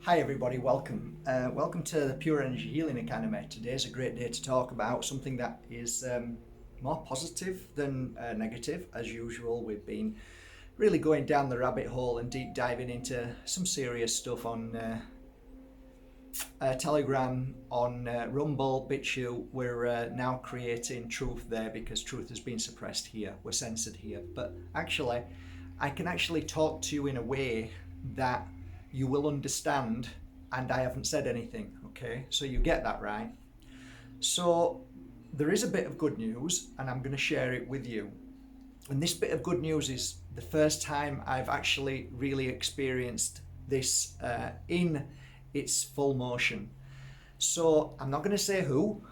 Hi everybody, welcome. Welcome to the Pure Energy Healing Academy. Today's a great day to talk about something that is more positive than negative. As usual, we've been really going down the rabbit hole and deep diving into some serious stuff on Telegram, on Rumble, BitChute. We're now creating truth there because truth has been suppressed here. We're censored here. But actually, I can actually talk to you in a way that you will understand, and I haven't said anything, okay? So you get that, right? So there is a bit of good news, and I'm going to share it with you. And this bit of good news is the first time I've actually really experienced this in its full motion. So I'm not going to say who,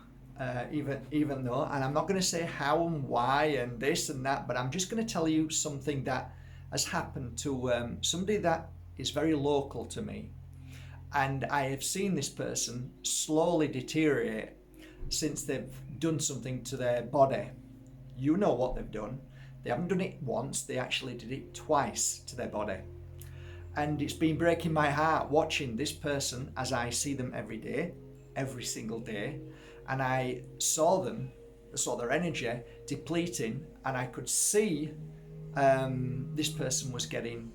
even though, and I'm not going to say how and why and this and that, but I'm just going to tell you something that has happened to somebody that is very local to me, and I have seen this person slowly deteriorate since they've done something to their body. You know what they've done. They haven't done it once, they actually did it twice to their body. And it's been breaking my heart watching this person as I see them every day, every single day. And I saw their energy depleting, and I could see this person was getting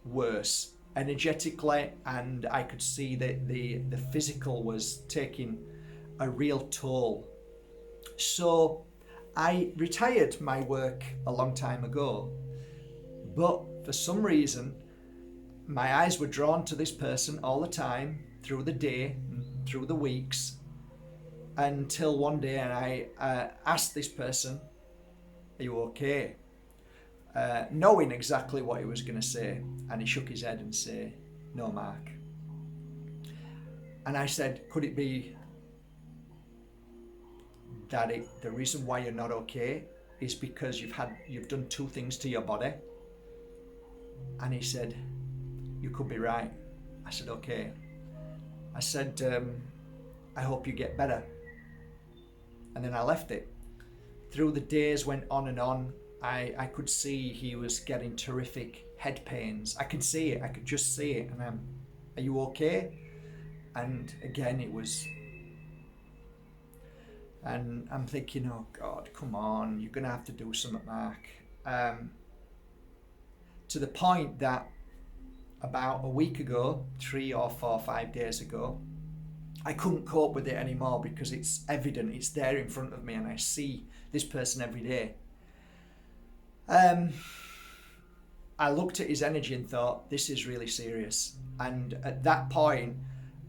worse energetically, and I could see that the physical was taking a real toll. So I retired my work a long time ago, but for some reason my eyes were drawn to this person all the time, through the day, through the weeks, until one day and I asked this person, "Are you okay?" Knowing exactly what he was going to say, and he shook his head and said, "No, Mark." And I said, "Could it be that the reason why you're not okay is because you've done two things to your body?" And he said, "You could be right." I said, "Okay." I said, "I hope you get better." And then I left it. Through the days went on and on. I could see he was getting terrific head pains. I could see it. I could just see it. And "Are you okay?" And again, it was. And I'm thinking, "Oh God, come on, you're gonna have to do something, Mark." To the point that about a week ago, 3 or 4 or 5 days ago, I couldn't cope with it anymore because it's evident, it's there in front of me, and I see this person every day. I looked at his energy and thought, this is really serious. And at that point,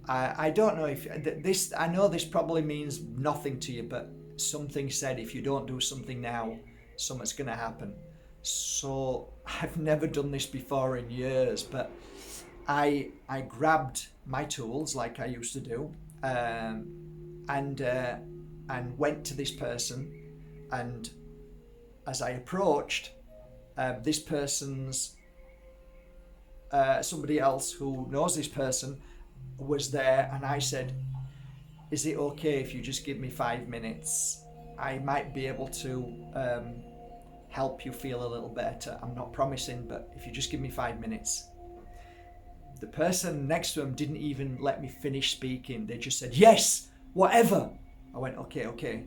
I don't know if this, I know this probably means nothing to you, but something said, if you don't do something now, something's going to happen. So I've never done this before in years, but I grabbed my tools like I used to do, and went to this person. And as I approached, this person's somebody else who knows this person was there, and I said, "Is it okay if you just give me 5 minutes? I might be able to help you feel a little better. I'm not promising, but if you just give me 5 minutes." The person next to him didn't even let me finish speaking. They just said, "Yes, whatever." I went, okay.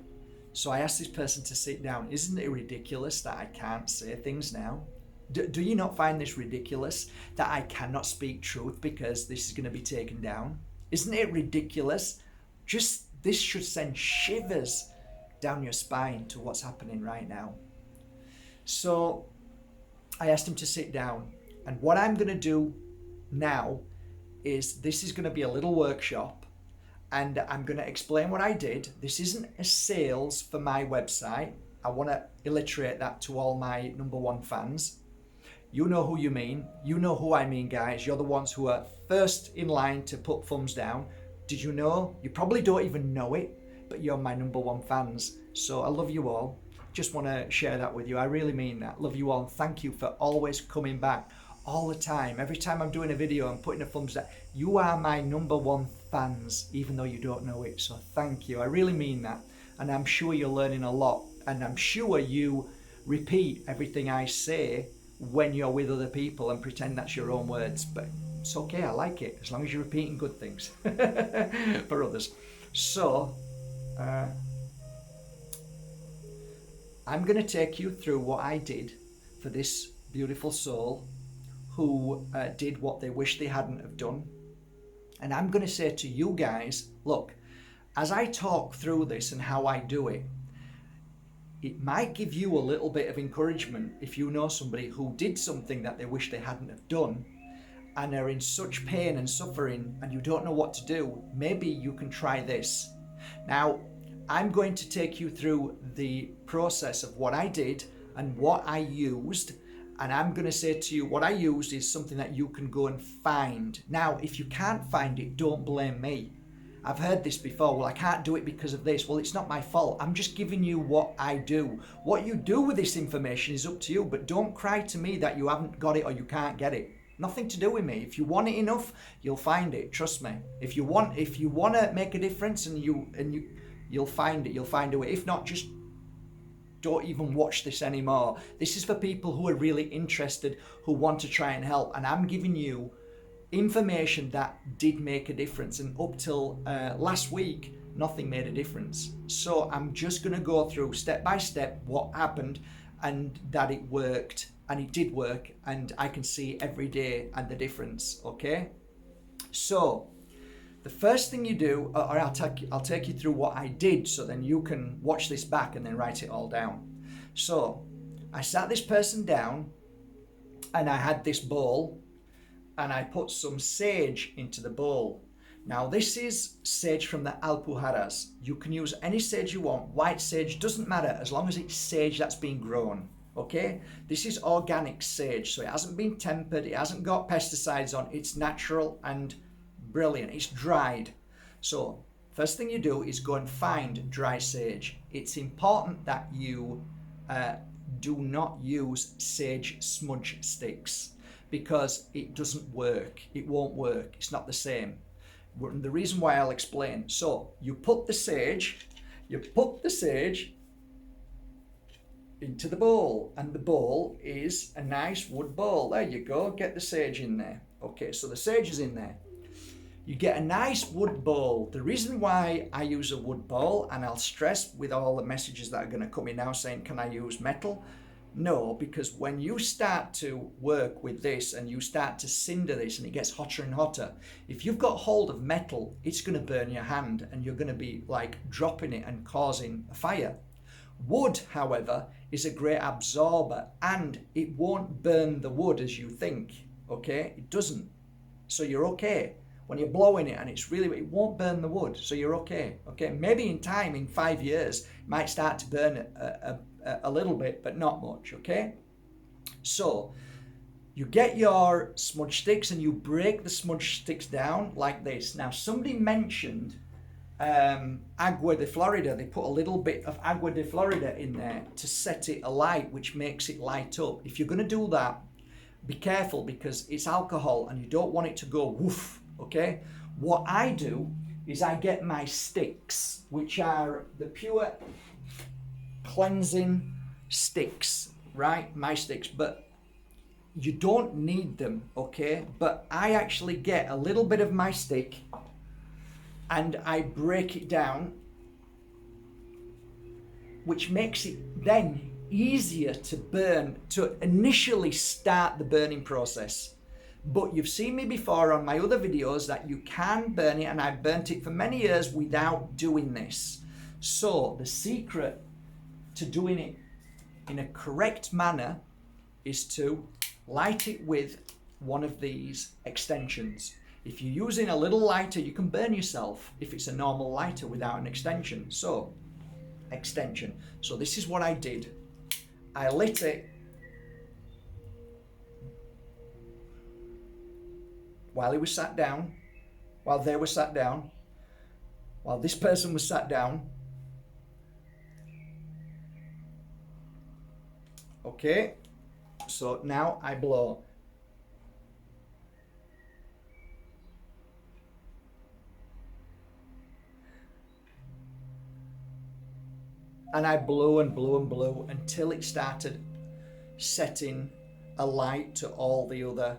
So I asked this person to sit down. Isn't it ridiculous that I can't say things now? Do you not find this ridiculous that I cannot speak truth because this is going to be taken down? Isn't it ridiculous? This should send shivers down your spine to what's happening right now. So I asked him to sit down. And what I'm going to do now is, this is going to be a little workshop, and I'm going to explain what I did. This isn't a sales for my website. I want to illustrate that to all my number one fans. You know who you mean. You know who I mean, guys. You're the ones who are first in line to put thumbs down. Did you know? You probably don't even know it, but you're my number one fans. So I love you all. Just want to share that with you. I really mean that. Love you all. Thank you for always coming back all the time. Every time I'm doing a video, I'm putting a thumbs down. You are my number one fans, even though you don't know it. So thank you. I really mean that. And I'm sure you're learning a lot. And I'm sure you repeat everything I say when you're with other people and pretend that's your own words. But It's okay, I like it, as long as you're repeating good things for others. So, I'm going to take you through what I did for this beautiful soul who did what they wish they hadn't have done. And I'm going to say to you guys, look, as I talk through this and how I do it, it might give you a little bit of encouragement if you know somebody who did something that they wish they hadn't have done and are in such pain and suffering and you don't know what to do. Maybe you can try this. Now, I'm going to take you through the process of what I did and what I used, and I'm going to say to you what I used is something that you can go and find. Now, if you can't find it, don't blame me. I've heard this before. Well, I can't do it because of this. Well, it's not my fault. I'm just giving you what I do. What you do with this information is up to you, but don't cry to me that you haven't got it or you can't get it. Nothing to do with me. If you want it enough, you'll find it. Trust me. If you want to make a difference you'll find it. You'll find a way. If not, just don't even watch this anymore. This is for people who are really interested, who want to try and help. And I'm giving you information that did make a difference. And up till last week, nothing made a difference. So I'm just going to go through step by step what happened and that it worked. And it did work. And I can see every day and the difference. Okay? So the first thing you do, or I'll take you through what I did so then you can watch this back and then write it all down. So I sat this person down and I had this bowl and I put some sage into the bowl. Now this is sage from the Alpujarras. You can use any sage you want. White sage, doesn't matter as long as it's sage that's been grown. Okay, this is organic sage, so it hasn't been tempered, it hasn't got pesticides on, it's natural and brilliant. It's dried. So first thing you do is go and find dry sage. It's important that you do not use sage smudge sticks because it doesn't work. It won't work. It's not the same. The reason why I'll explain. So you put the sage into the bowl, and the bowl is a nice wood bowl. There you go. Get the sage in there. Okay, so the sage is in there. You get a nice wood bowl. The reason why I use a wood bowl, and I'll stress with all the messages that are going to come in now saying, can I use metal? No, because when you start to work with this and you start to cinder this and it gets hotter and hotter, if you've got hold of metal, it's going to burn your hand and you're going to be like dropping it and causing a fire. Wood, however, is a great absorber and it won't burn the wood as you think, okay? It doesn't. So you're okay. When you're blowing it and it won't burn the wood, so you're okay. Okay, maybe in time, in 5 years, it might start to burn a little bit, but not much. Okay, so you get your smudge sticks and you break the smudge sticks down like this. Now, somebody mentioned agua de Florida. They put a little bit of agua de Florida in there to set it alight, which makes it light up. If you're going to do that, be careful because it's alcohol and you don't want it to go woof. Okay, what I do is I get my sticks, which are the pure cleansing sticks, right? My sticks, but you don't need them, okay? But I actually get a little bit of my stick and I break it down, which makes it then easier to burn, to initially start the burning process. But you've seen me before on my other videos that you can burn it, and I've burnt it for many years without doing this. So the secret to doing it in a correct manner is to light it with one of these extensions. If you're using a little lighter, you can burn yourself if it's a normal lighter without an extension. So, extension. So this is what I did. I lit it while he was sat down, while they were sat down, while this person was sat down. Okay, so now I blow. And I blew and blew and blew until it started setting a light to all the other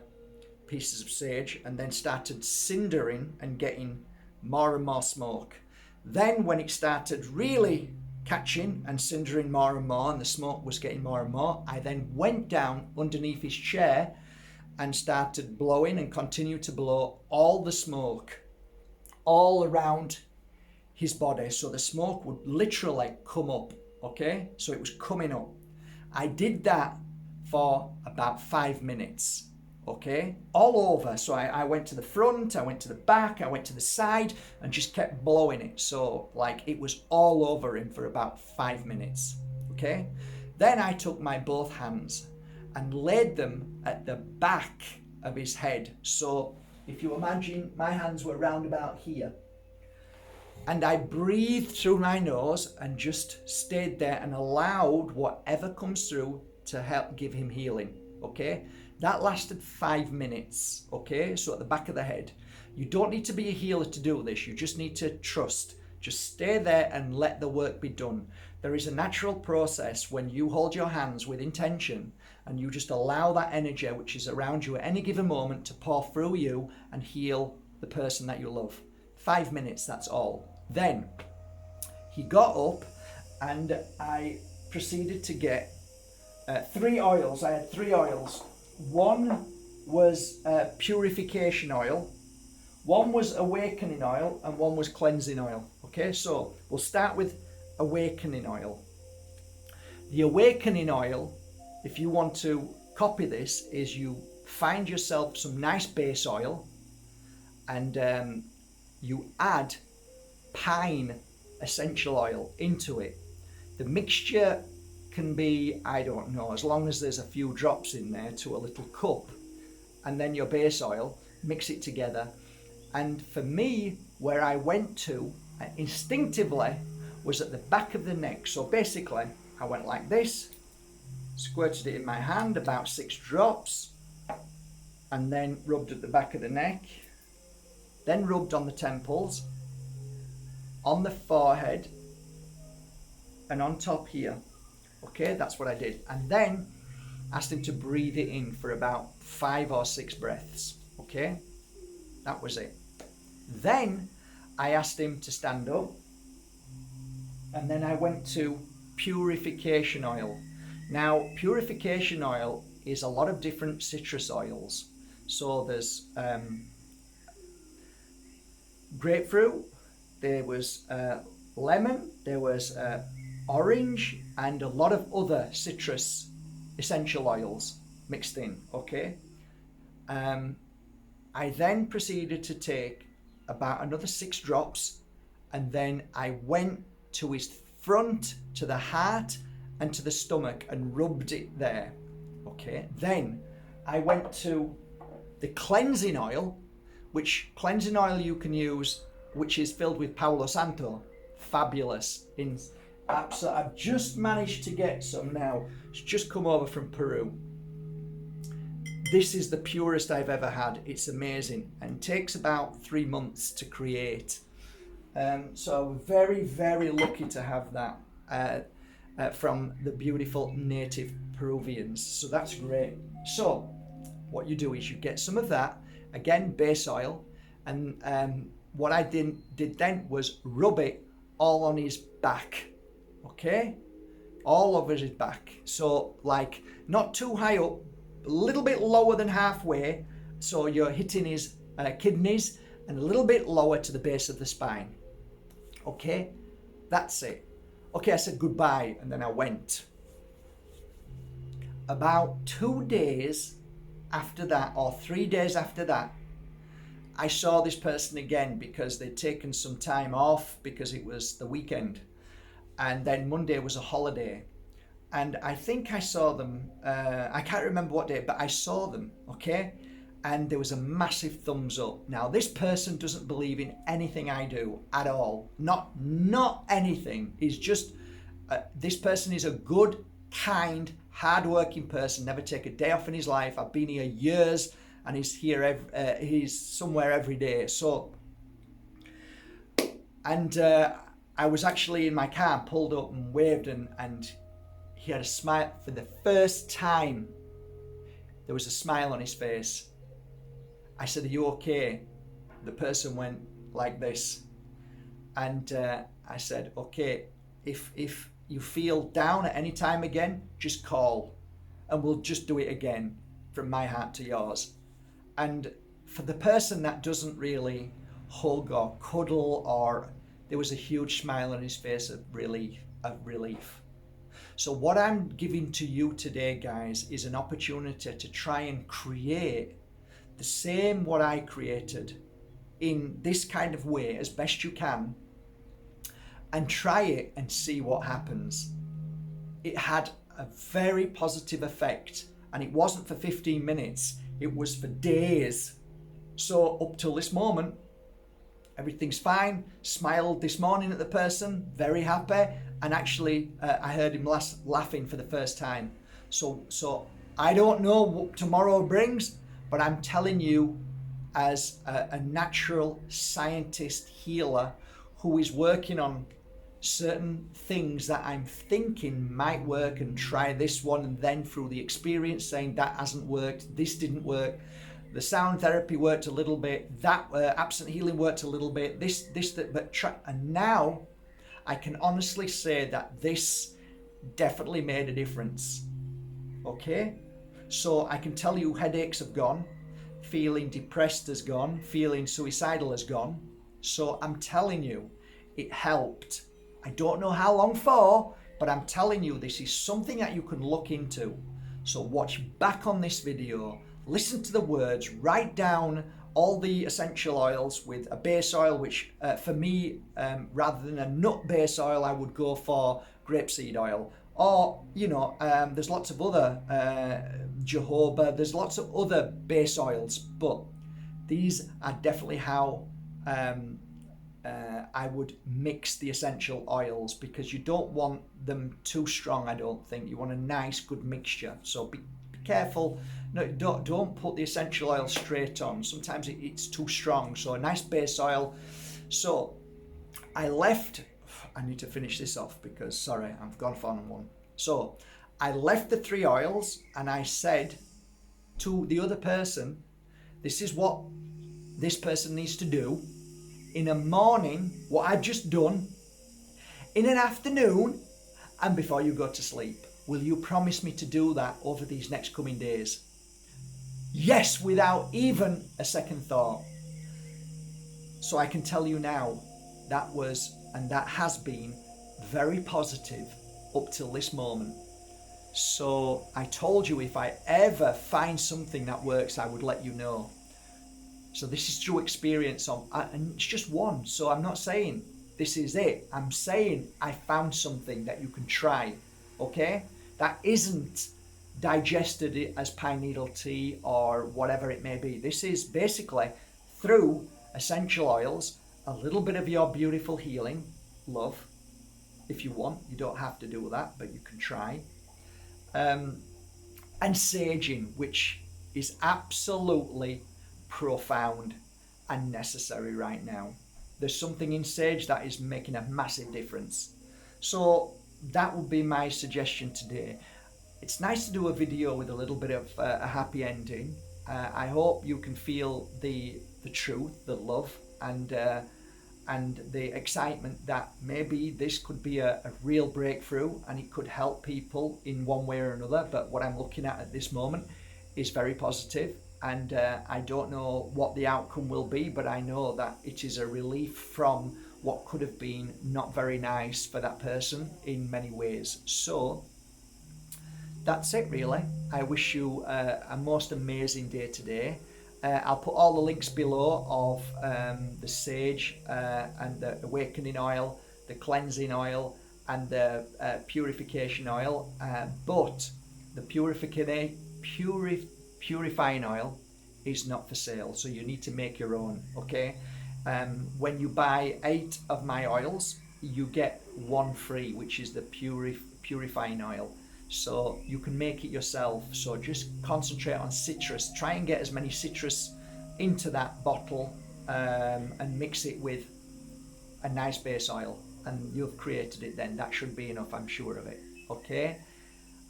pieces of sage and then started cindering and getting more and more smoke. Then when it started really catching and cindering more and more and the smoke was getting more and more, I then went down underneath his chair and started blowing and continued to blow all the smoke all around his body. So the smoke would literally come up, okay? So it was coming up. I did that for about 5 minutes, okay? All over. So I went to the front, I went to the back, I went to the side and just kept blowing it. So like it was all over him for about 5 minutes, okay? Then I took my both hands and laid them at the back of his head. So if you imagine, my hands were round about here. And I breathed through my nose and just stayed there and allowed whatever comes through to help give him healing, okay? That lasted 5 minutes, okay? So at the back of the head. You don't need to be a healer to do this. You just need to trust. Just stay there and let the work be done. There is a natural process when you hold your hands with intention and you just allow that energy which is around you at any given moment to pour through you and heal the person that you love. 5 minutes, that's all. Then he got up and I proceeded to get 3 oils. I had 3 oils. One was purification oil, one was awakening oil, and one was cleansing oil. Okay, so we'll start with awakening oil. The awakening oil, if you want to copy this, is you find yourself some nice base oil and you add pine essential oil into it. The mixture can be, I don't know, as long as there's a few drops in there to a little cup, and then your base oil, mix it together. And for me, where I went to instinctively was at the back of the neck. So basically I went like this, squirted it in my hand, about 6 drops, and then rubbed at the back of the neck, then rubbed on the temples, on the forehead, and on top here. Okay, that's what I did. And then asked him to breathe it in for about 5 or 6 breaths. Okay, that was it. Then I asked him to stand up, and then I went to purification oil. Now, purification oil is a lot of different citrus oils. So there's grapefruit, there was lemon, there was orange, and a lot of other citrus essential oils mixed in, okay? I then proceeded to take about another 6 drops, and then I went to his front, to the heart, and to the stomach and rubbed it there, okay? Then I went to the cleansing oil, which cleansing oil you can use, which is filled with Palo Santo. Fabulous. I've just managed to get some now. It's just come over from Peru. This is the purest I've ever had. It's amazing and takes about 3 months to create. So I'm very, very lucky to have that from the beautiful native Peruvians. So that's great. So what you do is you get some of that, again, base oil, and what I did then was rub it all on his back, okay? All over his back. So like not too high up, a little bit lower than halfway, so you're hitting his kidneys, and a little bit lower to the base of the spine. Okay, that's it. Okay, I said goodbye and then I went. About 2 days after that, or 3 days after that, I saw this person again because they'd taken some time off because it was the weekend, and then Monday was a holiday, and I think I saw them, I can't remember what day, but I saw them, okay? And there was a massive thumbs up. Now this person doesn't believe in anything I do at all, not anything. He's just, this person is a good, kind, hard-working person, never take a day off in his life. I've been here years, and he's here, he's somewhere every day. So, and I was actually in my car, pulled up and waved, and he had a smile for the first time. There was a smile on his face. I said, are you okay? The person went like this. And I said, okay, if you feel down at any time again, just call and we'll just do it again from my heart to yours. And for the person that doesn't really hug or cuddle, or there was a huge smile on his face of relief. So what I'm giving to you today, guys, is an opportunity to try and create the same what I created in this kind of way as best you can, and try it and see what happens. It had a very positive effect, and it wasn't for 15 minutes, it was for days. So up till this moment, everything's fine. Smiled this morning at the person, very happy, and actually I heard him laughing for the first time. So I don't know what tomorrow brings, but I'm telling you, as a natural scientist healer who is working on certain things that I'm thinking might work, and try this one, and then through the experience saying that hasn't worked, this didn't work, the sound therapy worked a little bit, that absent healing worked a little bit, and now I can honestly say that this definitely made a difference. Okay, so I can tell you headaches have gone, feeling depressed has gone, feeling suicidal has gone. So I'm telling you, it helped. I don't know how long for, but I'm telling you, this is something that you can look into. So watch back on this video, listen to the words, write down all the essential oils with a base oil, which for me, rather than a nut base oil, I would go for grapeseed oil. Or, there's lots of other jojoba, there's lots of other base oils, but these are definitely how I would mix the essential oils, because you don't want them too strong, I don't think. You want a nice, good mixture. So be careful. No, don't put the essential oil straight on. Sometimes it's too strong. So a nice base oil. So I need to finish this off because, sorry, I've gone off on one. So I left the 3 oils and I said to the other person, this is what this person needs to do. In a morning, what I've just done, in an afternoon, and before you go to sleep. Will you promise me to do that over these next coming days? Yes, without even a second thought. So I can tell you now, that was, and that has been, very positive up till this moment. So I told you, if I ever find something that works, I would let you know. So this is through experience, and it's just one. So I'm not saying this is it. I'm saying I found something that you can try, okay? That isn't digested as pine needle tea or whatever it may be. This is basically through essential oils, a little bit of your beautiful healing, love, if you want. You don't have to do that, but you can try. And saging, which is absolutely profound and necessary right now. There's something in sage that is making a massive difference. So that would be my suggestion today. It's nice to do a video with a little bit of a happy ending. I hope you can feel the truth, the love, and the excitement that maybe this could be a real breakthrough and it could help people in one way or another. But what I'm looking at this moment is very positive. And I don't know what the outcome will be, but I know that it is a relief from what could have been not very nice for that person in many ways. So that's it, really. I wish you a most amazing day today. I'll put all the links below of the sage and the awakening oil, the cleansing oil, and the purification oil. But the purifying oil is not for sale, so you need to make your own, okay? When you buy 8 of my oils, you get 1 free, which is the purifying oil. So you can make it yourself. So just concentrate on citrus. Try and get as many citrus into that bottle and mix it with a nice base oil, and you've created it then. That should be enough, I'm sure of it, okay?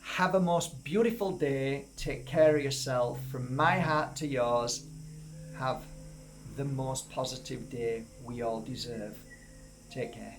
Have a most beautiful day. Take care of yourself. From my heart to yours, have the most positive day we all deserve. Take care.